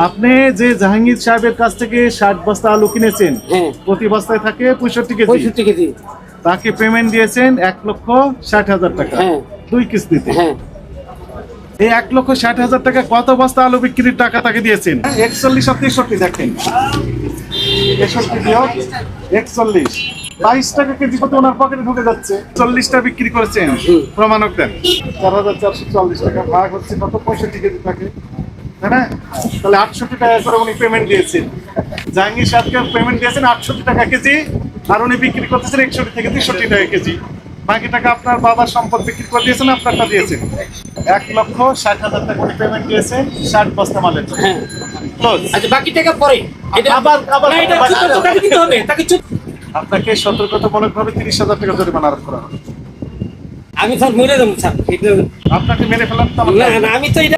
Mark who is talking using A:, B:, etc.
A: আপনি যে জাহাঙ্গীর সাহেবের কাছ থেকে 60 বস্তা আলু কিনেছেন,
B: হ্যাঁ।
A: প্রতি বস্তায় থাকে 65 কেজি।
B: 65 কেজি।
A: তাকে পেমেন্ট দিয়েছেন 1,60,000 টাকা,
B: হ্যাঁ।
A: 2 কিস্তিতে।
B: হ্যাঁ।
A: এই 1,60,000 টাকা কত বস্তা আলু বিক্রির টাকা তাকে দিয়েছেন? 41 আর 63 দেখেন, 63 বিয়োগ 41, 22 টাকা কেজি কত ওনার পকেটে ঢুকে যাচ্ছে। 40টা বিক্রি করেছেন, প্রমাণক দেন। 4,440 টাকা ভাগ হচ্ছে কত? 65 কেজি থাকে, তাই না? তাহলে 68 টাকা করে উনি পেমেন্ট দিয়েছেন। জাহাঙ্গীর সাহেবকে পেমেন্ট দিয়েছেন 68 টাকা কেজি, আর উনি বিক্রি করতেছেন 61 থেকে 63 টাকা কেজি। বাকি টাকা আপনার বাবার সম্পদ বিক্রি করে দিয়েছেন, আপনারটা দিয়েছেন। 1,60,000 টাকা উনি পেমেন্ট দিয়েছেন 60 বস্তা মালের জন্য।
B: হ্যাঁ।
A: Close।
B: আচ্ছা, বাকি টাকা পরে
A: আবার
B: না, এটা তাকে দিতে হবে, তাকে
A: আপনাকে সতর্কতামূলকভাবে 30,000 টাকা জরিমানা আরোপ করা হবে।
B: আমি স্যার মেরে দেবো স্যার।
A: আপনাকে মেরে ফেলার তো
B: না না, আমি তো এটা